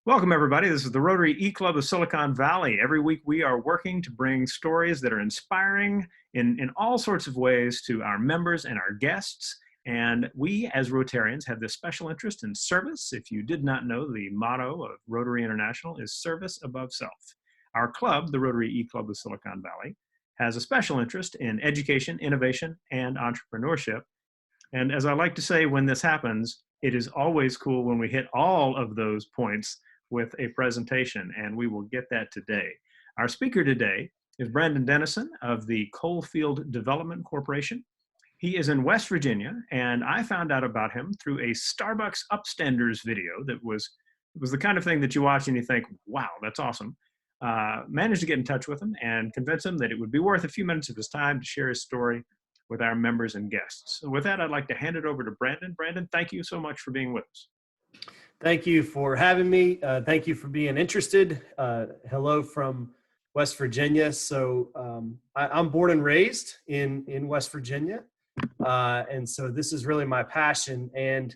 Welcome, everybody. This is the Rotary eClub of Silicon Valley. Every week we are working to bring stories that are inspiring in all sorts of ways to our members and our guests. And we, as Rotarians, have this special interest in service. If you did not know, the motto of Rotary International is service above self. Our club, the Rotary eClub of Silicon Valley, has a special interest in education, innovation, and entrepreneurship. And as I like to say, when this happens, it is always cool when we hit all of those points with a presentation, and we will get that today. Our speaker today is Brandon Dennison of the COALFIELD Development Corporation. He is in West Virginia, and I found out about him through a Starbucks Upstanders video that was the kind of thing that you watch and you think, wow, that's awesome. Managed to get in touch with him and convince him that it would be worth a few minutes of his time to share his story with our members and guests. So with that, I'd like to hand it over to Brandon. Brandon, thank you so much for being with us. Thank you for having me. Thank you for being interested. Hello from West Virginia. So I'm born and raised in West Virginia. And so this is really my passion. And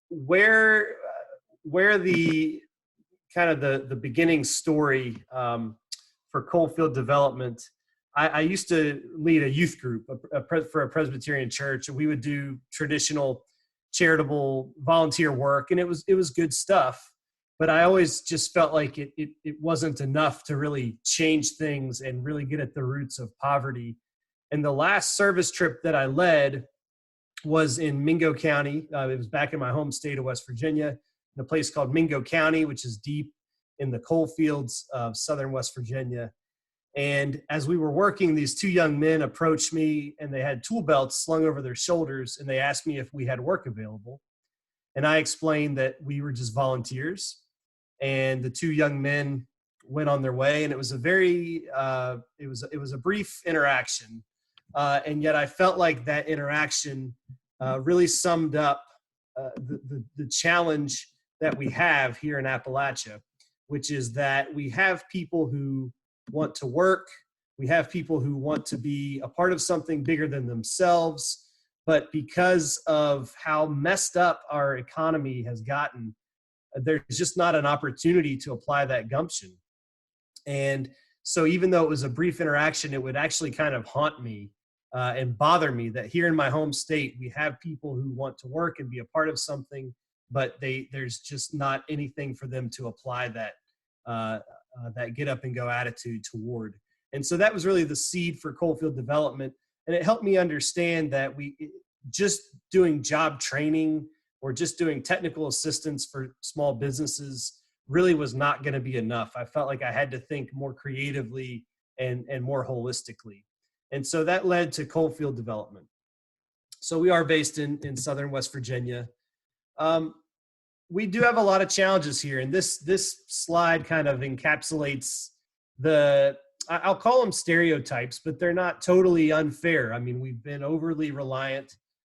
where the kind of the beginning story for COALFIELD development, I used to lead a youth group for a Presbyterian church. We would do traditional charitable volunteer work, and it was good stuff, but I always just felt like it wasn't enough to really change things and really get at the roots of poverty. And the last service trip that I led was in Mingo County. It was back in my home state of West Virginia, in a place called Mingo County, which is deep in the coal fields of southern West Virginia. And as we were working, these two young men approached me, and they had tool belts slung over their shoulders, and they asked me if we had work available. And I explained that we were just volunteers. And the two young men went on their way, and it was a very it was a brief interaction, and yet I felt like that interaction really summed up the challenge that we have here in Appalachia, which is that we have people who want to work. We have people who want to be a part of something bigger than themselves, but because of how messed up our economy has gotten, there's just not an opportunity to apply that gumption. And so even though it was a brief interaction, it would actually kind of haunt me and bother me that here in my home state, we have people who want to work and be a part of something, but there's just not anything for them to apply that get up and go attitude toward. And so that was really the seed for COALFIELD development. And it helped me understand that we just doing job training or just doing technical assistance for small businesses really was not going to be enough. I felt like I had to think more creatively and more holistically. And so that led to COALFIELD development. So we are based in southern West Virginia. We do have a lot of challenges here, and this slide kind of encapsulates I'll call them stereotypes, but they're not totally unfair. I mean, we've been overly reliant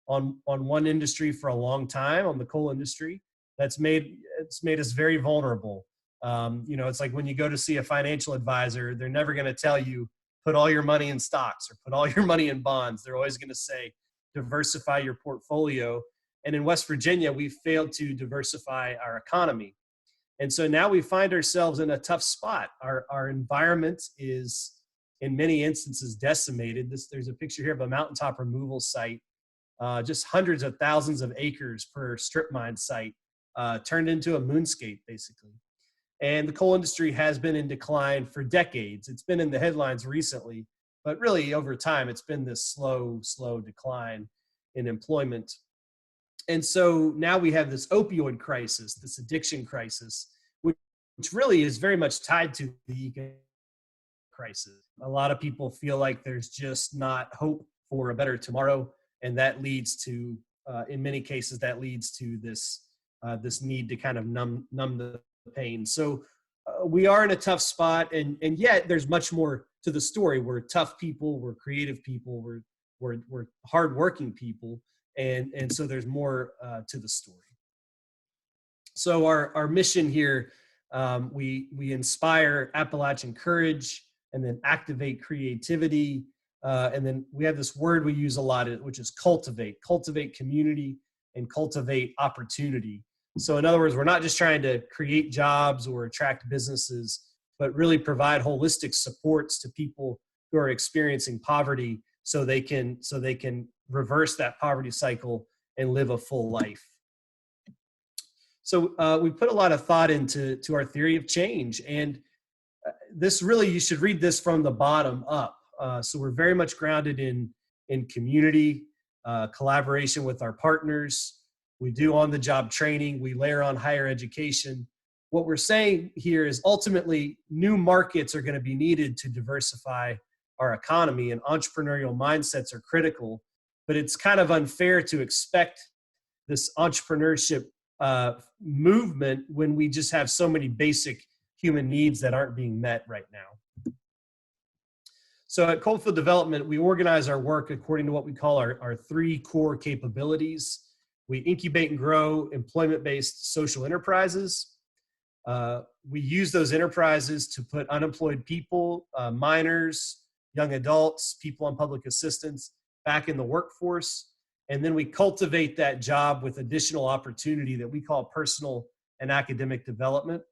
on one industry for a long time, on the coal industry. It's made us very vulnerable. It's like when you go to see a financial advisor, they're never going to tell you, put all your money in stocks or put all your money in bonds. They're always going to say, diversify your portfolio. And in West Virginia, we've failed to diversify our economy. And so now we find ourselves in a tough spot. Our environment is, in many instances, decimated. There's a picture here of a mountaintop removal site, just hundreds of thousands of acres per strip mine site, turned into a moonscape, basically. And the coal industry has been in decline for decades. It's been in the headlines recently, but really over time, it's been this slow decline in employment. And so now we have this opioid crisis, this addiction crisis, which really is very much tied to the economic crisis. A lot of people feel like there's just not hope for a better tomorrow. And that leads to, in many cases, this need to kind of numb the pain. So we are in a tough spot, and yet there's much more to the story. We're tough people, we're creative people, we're hardworking people. And so there's more to the story. So our mission here, we inspire Appalachian courage and then activate creativity. And then we have this word we use a lot, which is cultivate community and cultivate opportunity. So in other words, we're not just trying to create jobs or attract businesses, but really provide holistic supports to people who are experiencing poverty so they can reverse that poverty cycle and live a full life. So we put a lot of thought into our theory of change, and this really, you should read this from the bottom up. So we're very much grounded in community, collaboration with our partners. We do on-the-job training. We layer on higher education. What we're saying here is ultimately new markets are going to be needed to diversify our economy, and entrepreneurial mindsets are critical, but it's kind of unfair to expect this entrepreneurship movement when we just have so many basic human needs that aren't being met right now. So at COALFIELD Development, we organize our work according to what we call our 3 core capabilities. We incubate and grow employment-based social enterprises. We use those enterprises to put unemployed people, minors, young adults, people on public assistance back in the workforce. And then we cultivate that job with additional opportunity that we call personal and academic development.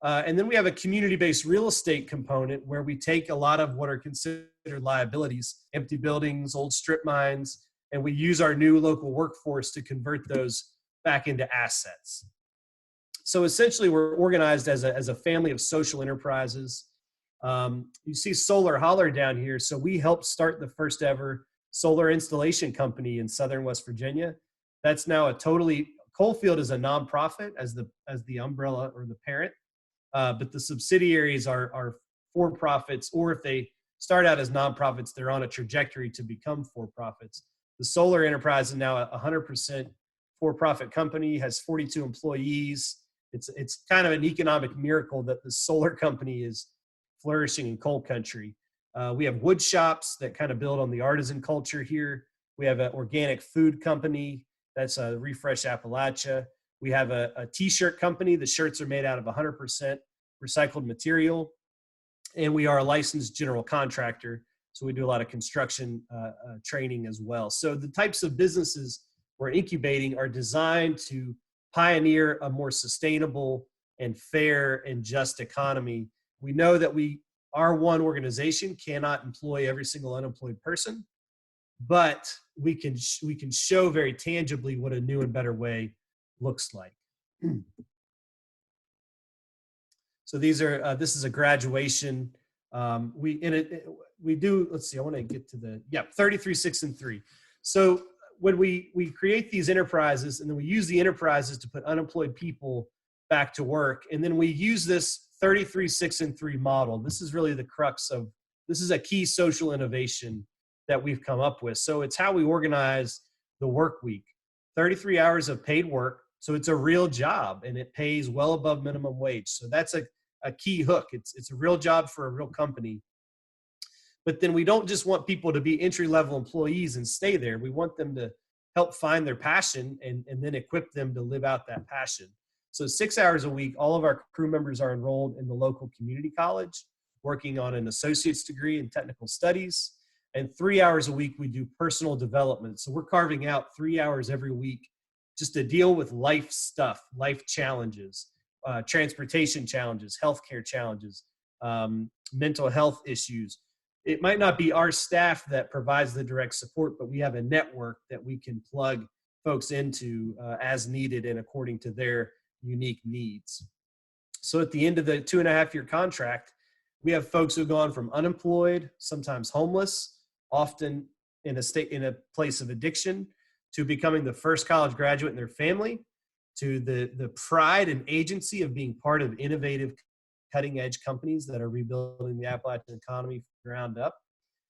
And then we have a community-based real estate component where we take a lot of what are considered liabilities, empty buildings, old strip mines, and we use our new local workforce to convert those back into assets. So essentially, we're organized as a family of social enterprises. You see Solar Holler down here. So we helped start the first ever solar installation company in Southern West Virginia. That's now COALFIELD is a nonprofit as the umbrella or the parent, but the subsidiaries are for-profits, or if they start out as nonprofits, they're on a trajectory to become for-profits. The solar enterprise is now a 100% for-profit company, has 42 employees. It's kind of an economic miracle that the solar company is flourishing in coal country. We have wood shops that kind of build on the artisan culture here. We have an organic food company that's Refresh Appalachia. We have a t-shirt company. The shirts are made out of 100% recycled material. And we are a licensed general contractor. So we do a lot of construction training as well. So the types of businesses we're incubating are designed to pioneer a more sustainable and fair and just economy. We know that our one organization cannot employ every single unemployed person, but we can show very tangibly what a new and better way looks like. So this is a graduation. We do, let's see, I want to get to 33, 6, and 3. So when we create these enterprises, and then we use the enterprises to put unemployed people back to work, and then we use this 33, 6, and 3 model. This is really the crux of, this is a key social innovation that we've come up with. So it's how we organize the work week. 33 hours of paid work, so it's a real job, and it pays well above minimum wage. So that's a key hook. It's a real job for a real company. But then we don't just want people to be entry-level employees and stay there. We want them to help find their passion and then equip them to live out that passion. So 6 hours a week, all of our crew members are enrolled in the local community college, working on an associate's degree in technical studies. And 3 hours a week, we do personal development. So we're carving out 3 hours every week just to deal with life stuff, life challenges, transportation challenges, healthcare challenges, mental health issues. It might not be our staff that provides the direct support, but we have a network that we can plug folks into as needed and according to their unique needs. So at the end of the 2.5-year contract, we have folks who've gone from unemployed, sometimes homeless, often in a place of addiction, to becoming the first college graduate in their family, to the pride and agency of being part of innovative, cutting-edge companies that are rebuilding the Appalachian economy from the ground up,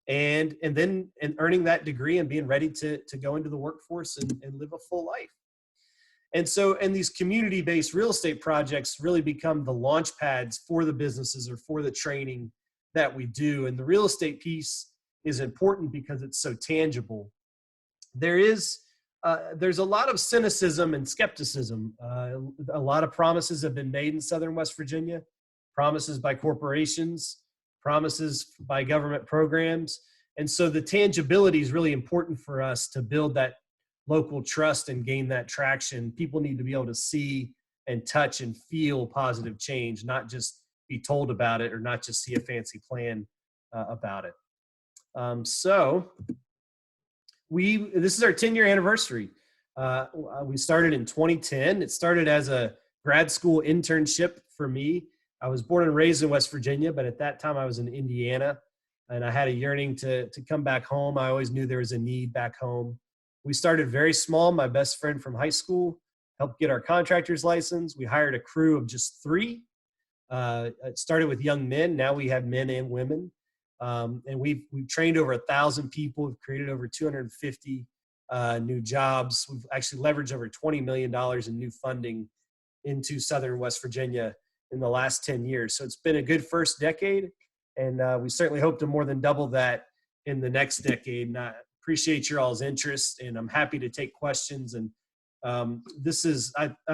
and then earning that degree and being ready to go into the workforce and live a full life. And so, and these community-based real estate projects really become the launch pads for the businesses or for the training that we do. And the real estate piece is important because it's so tangible. There's a lot of cynicism and skepticism. A lot of promises have been made in Southern West Virginia, promises by corporations, promises by government programs. And so the tangibility is really important for us to build that local trust and gain that traction, people need to be able to see and touch and feel positive change, not just be told about it or not just see a fancy plan about it. So this is our 10-year anniversary. We started in 2010. It started as a grad school internship for me. I was born and raised in West Virginia, but at that time I was in Indiana, and I had a yearning to come back home. I always knew there was a need back home. We started very small. My best friend from high school helped get our contractor's license. We hired a crew of just 3. It started with young men. Now we have men and women. And we've trained over 1,000 people. We've created over 250 new jobs. We've actually leveraged over $20 million in new funding into Southern West Virginia in the last 10 years. So it's been a good first decade, and we certainly hope to more than double that in the next decade. And I appreciate your all's interest, and I'm happy to take questions. And I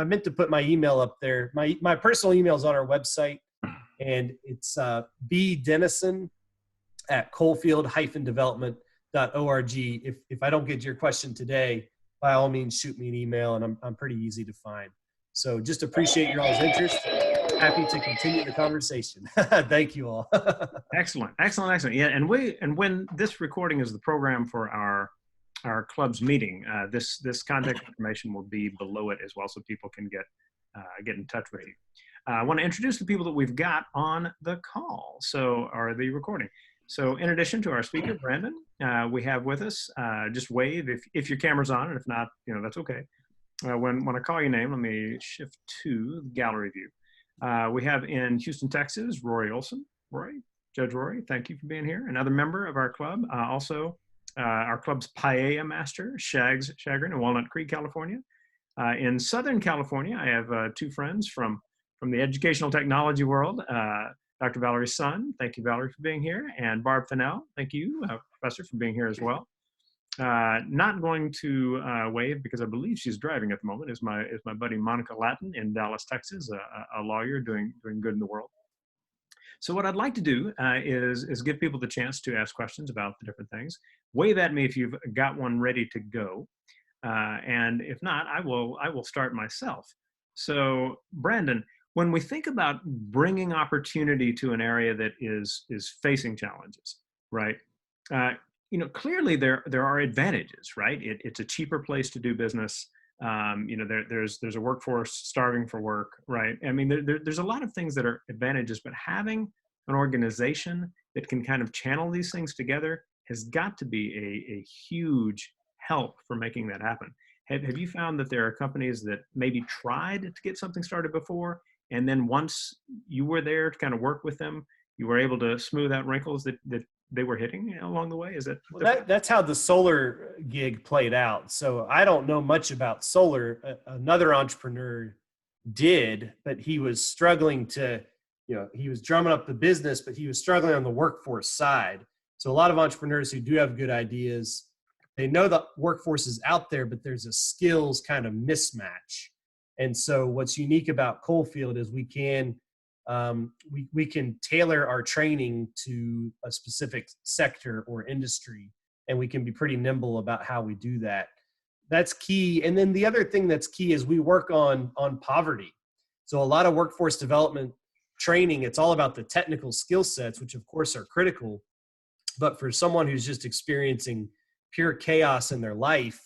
meant to put my email up there. My personal email is on our website, and it's bdennison@coalfield-development.org. If I don't get your question today, by all means, shoot me an email, and I'm pretty easy to find. So just appreciate your all's interest. Happy to continue the conversation. Thank you all. Excellent. Yeah, and when this recording is the program for our club's meeting, this contact information will be below it as well, so people can get in touch with you. I want to introduce the people that we've got on the call, or the recording. So in addition to our speaker, Brandon, we have with us, just wave if your camera's on, and if not, that's okay. When I call your name, let me shift to gallery view. We have in Houston, Texas, Rory Olson. Judge Rory, thank you for being here. Another member of our club, also our club's paella master, Shags Shagrin in Walnut Creek, California. In Southern California, I have 2 friends from the educational technology world, Dr. Valerie Sun, thank you, Valerie, for being here, and Barb Fennell, thank you, Professor, for being here as well. Not going to wave because I believe she's driving at the moment, is my buddy Monica Latin in Dallas, Texas, a lawyer doing good in the world. So what I'd like to do is give people the chance to ask questions about the different things. Wave at me if you've got one ready to go, and if not, I will start myself. So Brandon, when we think about bringing opportunity to an area that is facing challenges, right? Clearly there are advantages, right? It's a cheaper place to do business. There's a workforce starving for work, right? I mean, there's a lot of things that are advantages, but having an organization that can kind of channel these things together has got to be a huge help for making that happen. Have you found that there are companies that maybe tried to get something started before, and then once you were there to kind of work with them, you were able to smooth out wrinkles that they were hitting along the way? Is that? Well, that's how the solar gig played out. So I don't know much about solar. Another entrepreneur did, but he was struggling to, he was drumming up the business, but he was struggling on the workforce side. So a lot of entrepreneurs who do have good ideas, they know the workforce is out there, but there's a skills kind of mismatch. And so what's unique about COALFIELD is we can tailor our training to a specific sector or industry, and we can be pretty nimble about how we do that. That's key. And then the other thing that's key is we work on poverty. So a lot of workforce development training, it's all about the technical skill sets, which of course are critical. But for someone who's just experiencing pure chaos in their life,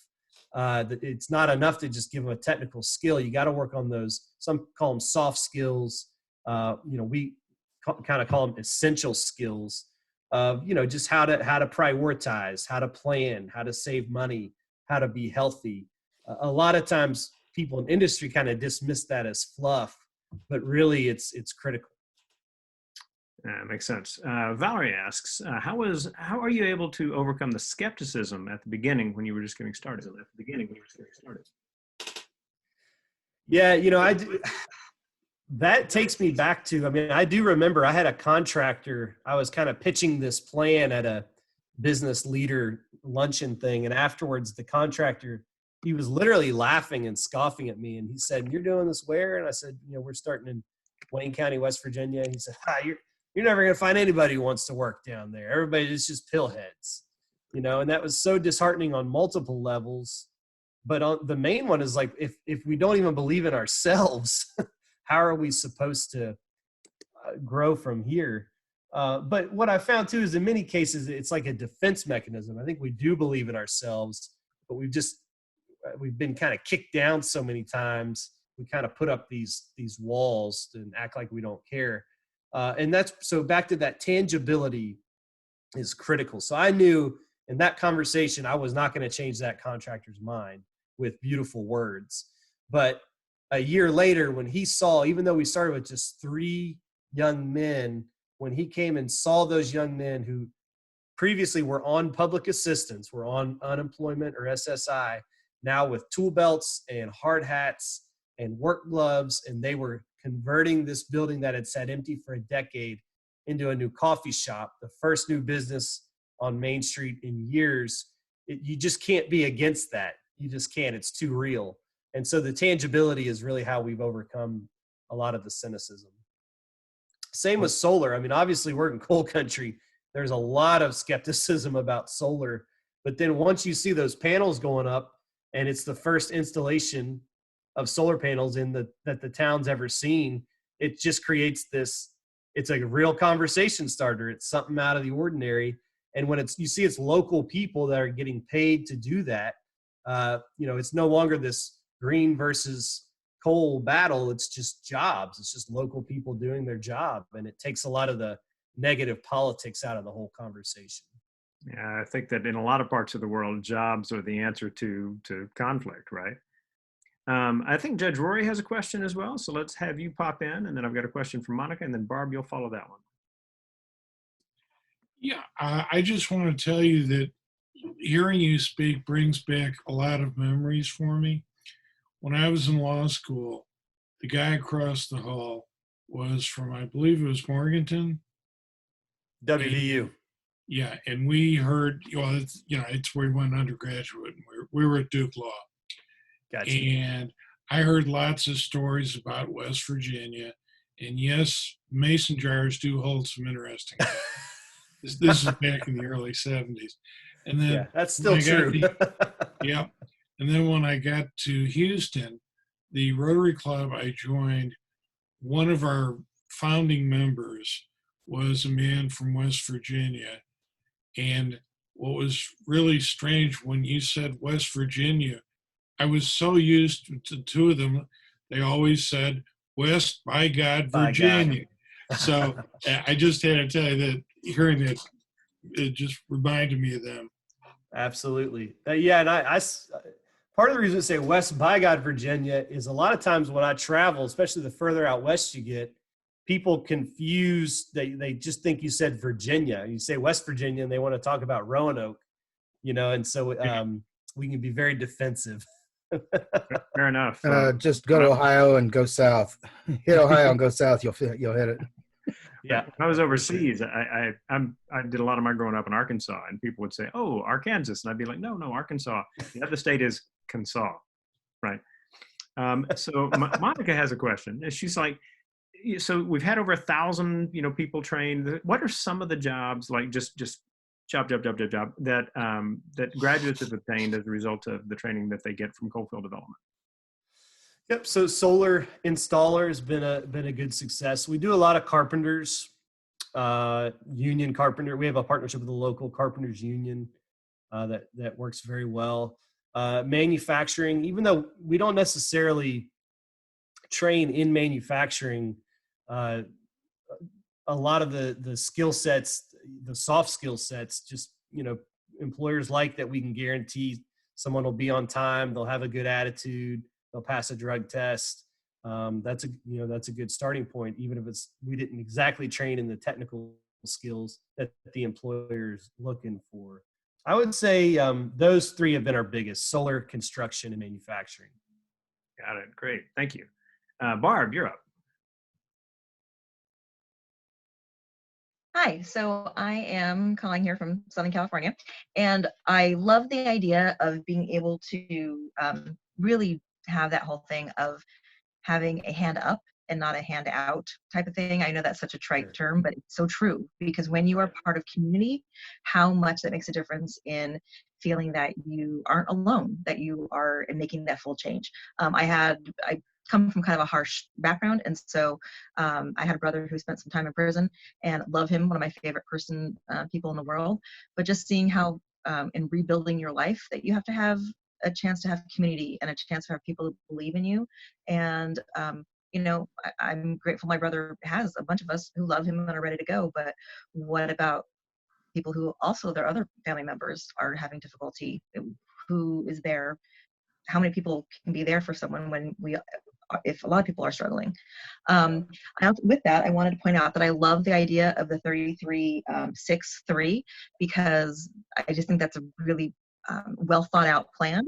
it's not enough to just give them a technical skill. You got to work on those, some call them soft skills. We kind of call them essential skills of, just how to prioritize, how to plan, how to save money, how to be healthy. A lot of times people in industry kind of dismiss that as fluff, but really it's critical. Makes sense. Valerie asks, how are you able to overcome the skepticism at the beginning when you were just getting started? Yeah, that takes me back to, I do remember I had a contractor, I was kind of pitching this plan at a business leader luncheon thing. And afterwards the contractor, he was literally laughing and scoffing at me. And he said, "You're doing this where?" And I said, "We're starting in Wayne County, West Virginia." And he said, "You're never going to find anybody who wants to work down there. Everybody is just pillheads." And that was so disheartening on multiple levels. But the main one is like, if we don't even believe in ourselves, how are we supposed to grow from here? But what I found too is in many cases, it's like a defense mechanism. I think we do believe in ourselves, but we've been kind of kicked down so many times. We kind of put up these walls and act like we don't care. And that's, so back to that, tangibility is critical. So I knew in that conversation, I was not going to change that contractor's mind with beautiful words. But a year later, when he saw, even though we started with just 3 young men, when he came and saw those young men who previously were on public assistance, were on unemployment or SSI, now with tool belts and hard hats and work gloves, and they were converting this building that had sat empty for a decade into a new coffee shop, the first new business on Main Street in years. You just can't be against that. You just can't. It's too real. And so the tangibility is really how we've overcome a lot of the cynicism. Same with solar. I mean, obviously we're in coal country. There's a lot of skepticism about solar, but then once you see those panels going up and it's the first installation of solar panels that the town's ever seen, it just creates this, it's like a real conversation starter. It's something out of the ordinary. And when you see it's local people that are getting paid to do that, it's no longer this green versus coal battle. It's just jobs. It's just local people doing their job. And it takes a lot of the negative politics out of the whole conversation. Yeah, I think that in a lot of parts of the world, jobs are the answer to conflict, right? I think Judge Rory has a question as well. So let's have you pop in, and then I've got a question from Monica, and then Barb, you'll follow that one. Yeah, I just want to tell you that hearing you speak brings back a lot of memories for me. When I was in law school, the guy across the hall was from, I believe it was Morganton. WVU. Yeah, and we heard, well, it's where we went undergraduate. And we were at Duke Law. Gotcha. And I heard lots of stories about West Virginia. And yes, mason jars do hold some interesting things. This is back in the early 70s. And then yeah, that's still true. Yeah. And then when I got to Houston, the Rotary Club I joined, one of our founding members was a man from West Virginia. And what was really strange when you said West Virginia, I was so used to the 2 of them, they always said, West, by God, Virginia. God. So I just had to tell you that hearing that, it just reminded me of them. Absolutely. Yeah, and I part of the reason I say West by God, Virginia is a lot of times when I travel, especially the further out west you get, people confuse, they just think you said Virginia. You say West Virginia and they want to talk about Roanoke, and so we can be very defensive. Fair enough. Just go to Ohio and go south. Hit Ohio and go south. You'll hit it. Yeah. When I was overseas, I did a lot of my growing up in Arkansas, and people would say, "Oh, Arkansas," and I'd be like, "No, Arkansas. The other state is Kansas, right?" So Monica has a question. She's like, "So we've had over 1,000, people trained. What are some of the jobs, like just job that graduates have obtained as a result of the training that they get from coalfield development?" Yep. So solar installer has been a good success. We do a lot of carpenters, union carpenter. We have a partnership with the local carpenters union that works very well. Manufacturing, even though we don't necessarily train in manufacturing, a lot of the skill sets, the soft skill sets, just employers like that we can guarantee someone will be on time, they'll have a good attitude, they'll pass a drug test. That's a good starting point, even if we didn't exactly train in the technical skills that the employer's looking for. I would say those 3 have been our biggest: solar, construction, and manufacturing. Got it. Great. Thank you. Barb, you're up. Hi, so I am calling here from Southern California, and I love the idea of being able to really have that whole thing of having a hand up and not a hand out type of thing. I know that's such a trite term, but it's so true, because when you are part of community, how much that makes a difference in feeling that you aren't alone, that you are making that full change. I come from kind of a harsh background, and so I had a brother who spent some time in prison, and love him, one of my favorite people in the world. But just seeing how in rebuilding your life, that you have to have a chance to have community and a chance to have people who believe in you. And I'm grateful my brother has a bunch of us who love him and are ready to go. But what about people who also, their other family members are having difficulty? Who is there? How many people can be there for someone when if a lot of people are struggling? With that, I wanted to point out that I love the idea of the 33-6-3, because I just think that's a really well thought out plan,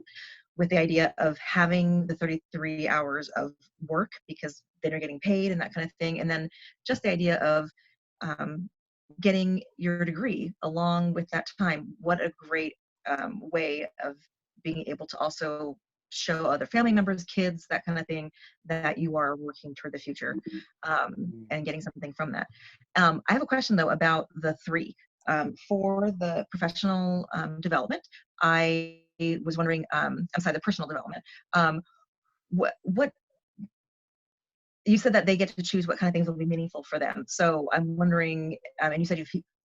with the idea of having the 33 hours of work, because then you're getting paid and that kind of thing. And then just the idea of getting your degree along with that time. What a great way of being able to also show other family members, kids, that kind of thing, that you are working toward the future and getting something from that. I have a question though about the 3. For the professional development, I was wondering, the personal development, what you said that they get to choose what kind of things will be meaningful for them. So I'm wondering, and you said you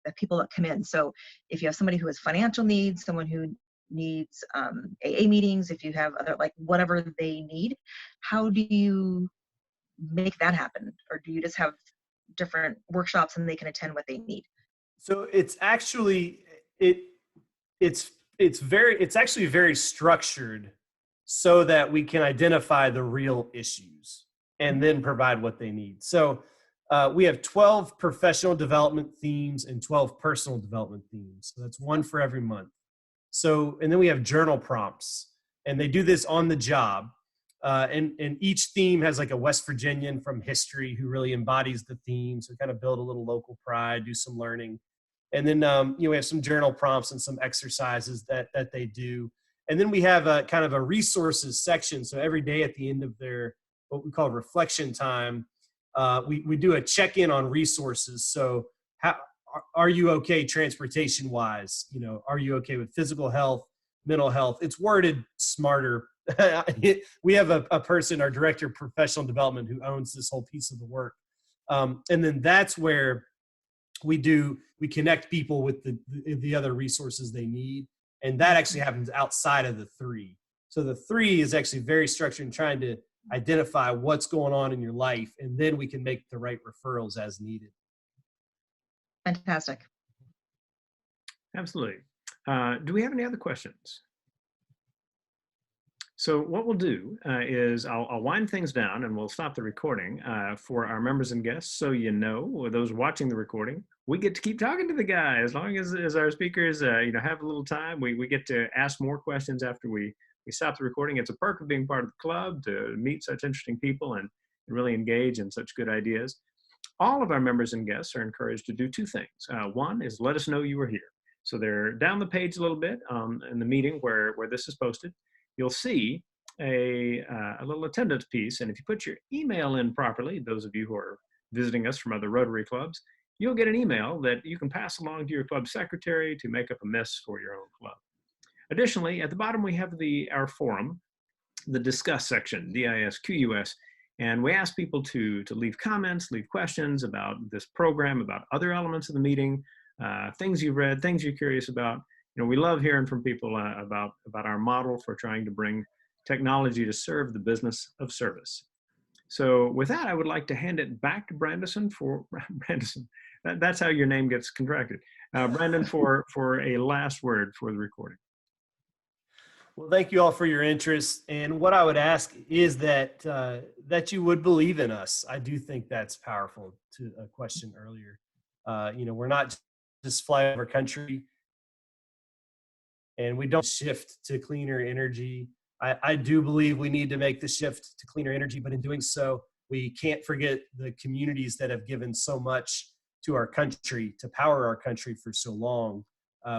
have people that come in. So if you have somebody who has financial needs, someone who needs AA meetings, if you have other, like whatever they need, how do you make that happen? Or do you just have different workshops and they can attend what they need? So it's actually, it's actually very structured so that we can identify the real issues and then provide what they need. So we have 12 professional development themes and 12 personal development themes. So that's one for every month. So, and then we have journal prompts, and they do this on the job. And each theme has like a West Virginian from history who really embodies the theme. So kind of build a little local pride, do some learning. And then, we have some journal prompts and some exercises that they do. And then we have a kind of a resources section. So every day at the end of their, what we call reflection time, we do a check-in on resources. So how are you okay transportation wise? Are you okay with physical health, mental health? It's worded smarter. We have a person, our director of professional development, who owns this whole piece of the work. And then that's where we connect people with the other resources they need. And that actually happens outside of the 3. So the 3 is actually very structured in trying to identify what's going on in your life. And then we can make the right referrals as needed. Fantastic. Absolutely. Do we have any other questions? So what we'll do is I'll wind things down and we'll stop the recording for our members and guests. So or those watching the recording, we get to keep talking to the guy as long as our speakers have a little time. We get to ask more questions after we stop the recording. It's a perk of being part of the club, to meet such interesting people and really engage in such good ideas. All of our members and guests are encouraged to do 2 things. One is let us know you were here. So they're down the page a little bit in the meeting where this is posted. You'll see a little attendance piece. And if you put your email in properly, those of you who are visiting us from other Rotary clubs, you'll get an email that you can pass along to your club secretary to make up a mess for your own club. Additionally, at the bottom, we have our forum, the discuss section, DISQUS, and we ask people to leave comments, leave questions about this program, about other elements of the meeting, things you've read, things you're curious about. We love hearing from people about our model for trying to bring technology to serve the business of service. So with that, I would like to hand it back to Brandon Brandon. That's how your name gets contracted. Brandon, for a last word for the recording. Well, thank you all for your interest. And what I would ask is that you would believe in us. I do think that's powerful, to a question earlier. We're not just flyover country, and we don't shift to cleaner energy. I do believe we need to make the shift to cleaner energy, but in doing so, we can't forget the communities that have given so much to our country, to power our country for so long.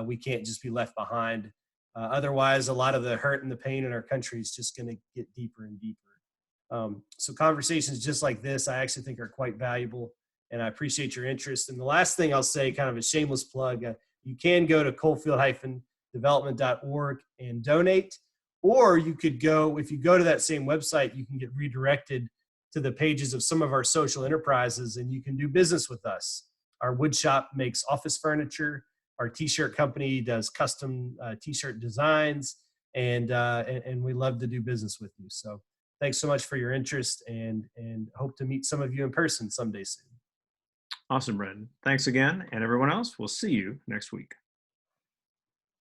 We can't just be left behind. Otherwise, a lot of the hurt and the pain in our country is just going to get deeper and deeper. So conversations just like this, I actually think are quite valuable, and I appreciate your interest. And the last thing I'll say, kind of a shameless plug, you can go to COALFIELD development.org and donate. Or you could go, if you go to that same website, you can get redirected to the pages of some of our social enterprises, and you can do business with us. Our wood shop makes office furniture. Our t-shirt company does custom t-shirt designs, and we love to do business with you. So thanks so much for your interest, and hope to meet some of you in person someday soon. Awesome, Brendan. Thanks again. And everyone else, we'll see you next week.